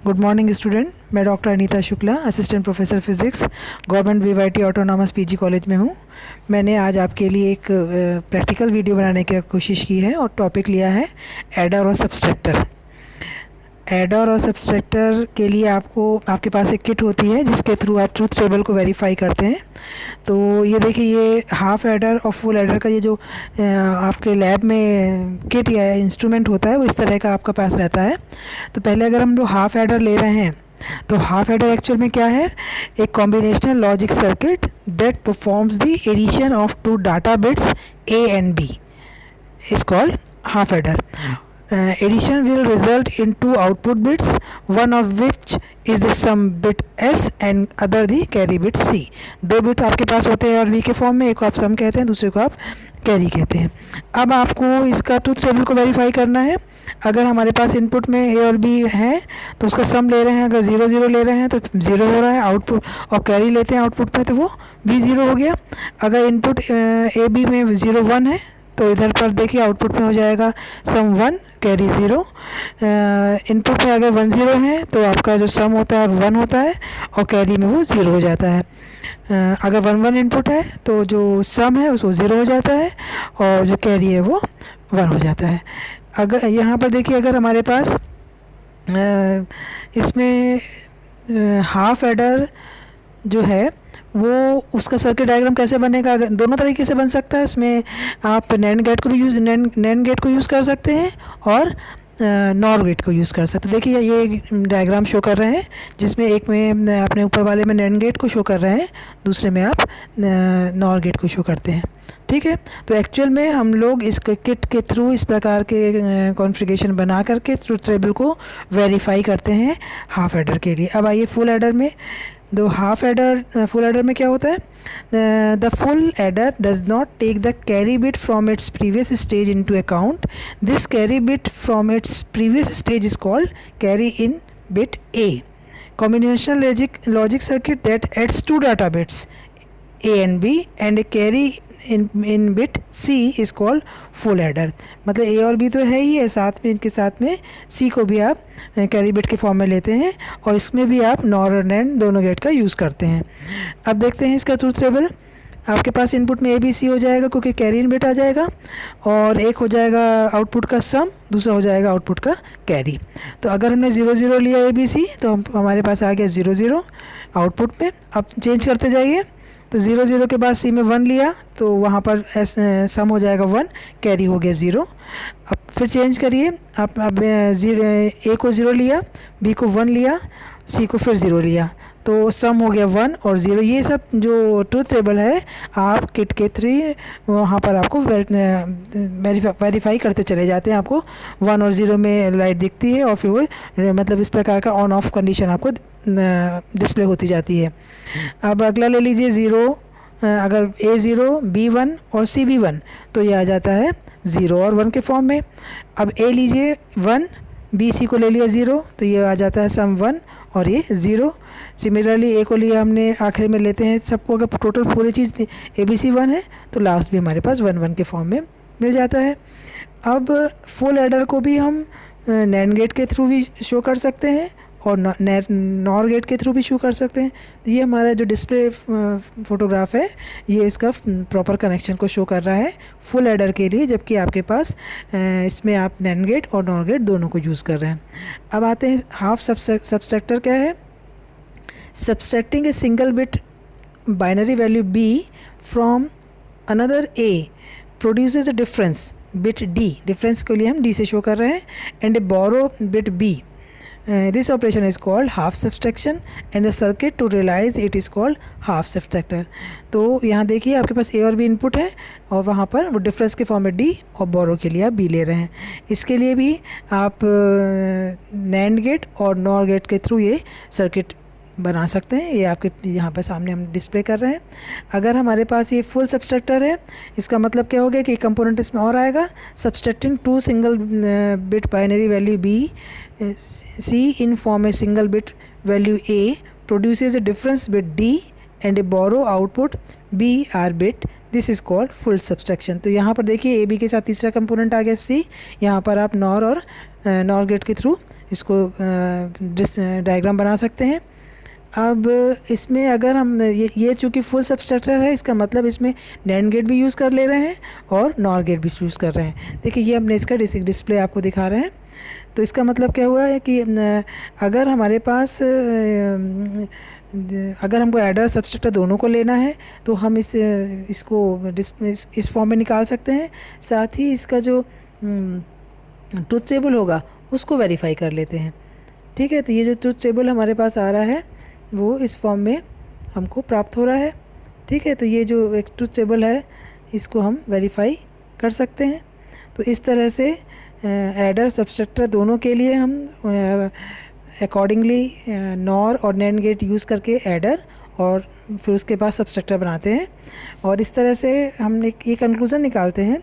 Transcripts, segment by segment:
Good morning student. मैं doctor Anita Shukla, assistant professor physics, government V Y T autonomous PG college में हूँ। मैंने आज आपके लिए एक प्रैक्टिकल वीडियो बनाने की कोशिश की है और टॉपिक लिया है एडर और सबट्रैक्टर। एडर और सबट्रैक्टर के लिए आपके पास एक किट होती है जिसके थ्रू आप ट्रूथ टेबल को वेरीफाई करते हैं। तो ये देखिए, ये हाफ एडर और फुल एडर का ये जो आपके लैब में किट या इंस्ट्रूमेंट होता है वो इस तरह का आपके पास रहता है। तो पहले अगर हम लोग हाफ एडर ले रहे हैं तो हाफ एडर एक्चुअल में क्या है? एक combinational logic circuit that performs the addition of two data bits A and B is called half adder. Addition will result in two output bits, one of which is the sum bit s and other the carry bit c. दो bit आपके पास होते हैं और v के form में, एक को आप सम कहते हैं, दूसरे को आप कैरी कहते हैं। अब आपको इसका ट्रूथ टेबल को वेरीफाई करना है। अगर हमारे पास इनपुट में ए और बी है तो उसका सम ले रहे हैं, अगर 0 0 ले रहे हैं तो 0 हो रहा है आउटपुट, और कैरी लेते हैं आउटपुट में तो वो भी 0 हो गया। अगर इनपुट ए बी में 0 1 है तो इधर पर देखिए आउटपुट में हो जाएगा सम 1 कैरी 0। इनपुट में अगर 1 0 है तो आपका जो सम होता है 1 होता है और कैरी में वो 0 हो जाता है। अगर 1 1 इनपुट है तो जो सम है उसको 0 हो जाता है और जो कैरी है वो 1 हो जाता है। अगर यहाँ पर देखिए, अगर हमारे पास इसमें हाफ एडर जो है वो उसका सर्किट डायग्राम कैसे बनेगा? दोनों तरीके से बन सकता है। इसमें आप नैंड गेट को यूज़ कर सकते हैं और नॉर गेट को यूज़ कर सकते हैं। देखिए ये डायग्राम शो कर रहे हैं जिसमें एक में अपने ऊपर वाले में नैंड गेट को शो कर रहे हैं, दूसरे में आप नॉर गेट को शो करते हैं। ठीक है, तो एक्चुअल में हम लोग इस किट के थ्रू इस प्रकार के कॉन्फ़िगरेशन बना करके ट्रूथ टेबल को वेरीफाई करते हैं हाफ एडर के लिए। अब आइए फुल एडर में। दो हाफ एडर, फुल एडर में क्या होता है? The full adder does not take the carry bit from its previous stage into account. This carry bit from its previous stage is called carry in bit a. Combinational logic circuit that adds two data bits A and B and a carry in bit C is called full adder. मतलब A और B तो है ही है, साथ में इनके साथ में सी को भी आप कैरी बिट के फॉर्म में लेते हैं और इसमें भी आप नॉर और नैंड दोनों गेट का यूज़ करते हैं। अब देखते हैं इसका ट्रूथ टेबल। आपके पास इनपुट में ए बी सी हो जाएगा क्योंकि कैरी इन बिट आ जाएगा, और एक हो जाएगा आउटपुट का सम, दूसरा हो जाएगा आउटपुट का कैरी। तो अगर हमने 0 0 लिया ए बी सी तो हमारे पास आ गया 0 0 आउटपुट में। अब चेंज करते जाइए, तो 0 0 के बाद सी में 1 लिया तो वहाँ पर सम हो जाएगा 1, कैरी हो गया 0। अब फिर चेंज करिए, अब ए को 0 लिया, बी को 1 लिया, सी को फिर 0 लिया, तो सम हो गया 1 और 0। ये सब जो ट्रूथ टेबल है आप किट के थ्री वहाँ पर आपको वेरीफाई करते चले जाते हैं। आपको 1 और 0 में लाइट दिखती है और फिर वो मतलब इस प्रकार का ऑन ऑफ कंडीशन आपको डिस्प्ले होती जाती है। अब अगला ले लीजिए 0, अगर ए 0 बी 1 और सी बी 1 तो ये आ जाता है 0 और 1 के फॉर्म में। अब ए लीजिए 1, बी सी को ले लिया 0 तो ये आ जाता है सम 1 और ये 0। सिमिलरली ए को लिया हमने, आखिर में लेते हैं सबको, अगर टोटल पूरी चीज़ ए बी सी 1 है तो लास्ट भी हमारे पास 1 1 के फॉर्म में मिल जाता है। अब फुल एडर को भी हम नैंड गेट के थ्रू भी शो कर सकते हैं और नॉर गेट के थ्रू भी शो कर सकते हैं। तो ये हमारा जो डिस्प्ले फ़ोटोग्राफ है ये इसका प्रॉपर कनेक्शन को शो कर रहा है फुल एडर के लिए, जबकि आपके पास इसमें आप नैंड गेट और नॉर गेट दोनों को यूज़ कर रहे हैं। अब आते हैं हाफ सबट्रैक्टर क्या है? Subtracting a single bit binary value b from another a produces a difference bit d। Difference के लिए हम d से शो कर रहे हैं, and a borrow bit b। This operation is called half subtraction and the circuit to realize it is called half subtractor। तो यहाँ देखिए आपके पास ए और बी इनपुट है और वहाँ पर वो डिफरेंस के फॉर्म में डी और बोरो के लिए आप बी ले रहे हैं। इसके लिए भी आप नैंड गेट और नॉर गेट के थ्रू ये सर्किट बना सकते हैं। ये आपके यहाँ पर सामने हम डिस्प्ले कर रहे हैं। अगर हमारे पास ये फुल सबट्रैक्टर है, इसका मतलब क्या हो गया कि कंपोनेंट इसमें और आएगा। Subtracting two single bit binary value B C in form a single bit value A produces a difference bit D and a borrow output B R bit. This is called full subtraction. तो यहाँ पर देखिए A B के साथ तीसरा component आ गया सी, यहाँ पर आप नॉर और नॉर गेट के थ्रू इसको डायग्राम बना सकते हैं। अब इसमें अगर हम ये चूँकि फुल सबस्ट्रक्चर है, इसका मतलब इसमें नैंड गेट भी यूज़ कर ले रहे हैं और नॉर गेट भी यूज़ कर रहे हैं। देखिए ये हमने इसका डिस्प्ले आपको दिखा रहे हैं। तो इसका मतलब क्या हुआ है कि अगर हमारे पास अगर हमको एडर सबस्ट्रक्टर दोनों को लेना है तो हम इसको इस फॉर्म में निकाल सकते हैं। साथ ही इसका जो ट्रुथ टेबल होगा उसको वेरीफाई कर लेते हैं। ठीक है, तो ये जो ट्रुथ टेबल हमारे पास आ रहा है वो इस फॉर्म में हमको प्राप्त हो रहा है। ठीक है, तो ये जो एक ट्रुथ टेबल है इसको हम वेरीफाई कर सकते हैं। तो इस तरह से एडर सबस्ट्रक्टर दोनों के लिए हम अकॉर्डिंगली नॉर और नैंड गेट यूज़ करके एडर और फिर उसके बाद सबस्ट्रक्टर बनाते हैं। और इस तरह से हम एक ये कंक्लूज़न निकालते हैं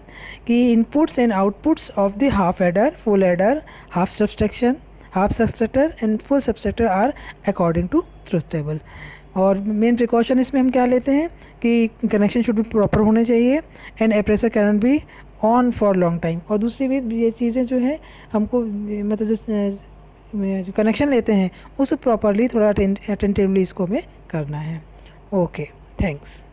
कि inputs and outputs of the half adder, full adder, half subtractor and full subtractor are according to truth table. और मेन प्रिकॉशन इसमें हम क्या लेते हैं कि कनेक्शन शुड भी प्रॉपर होने चाहिए and appraiser can be on for long time. और दूसरी भी ये चीज़ें जो है हमको मतलब जो कनेक्शन लेते हैं उसे प्रॉपरली थोड़ा अटेंटिवली इसको हमें करना है। Okay, thanks.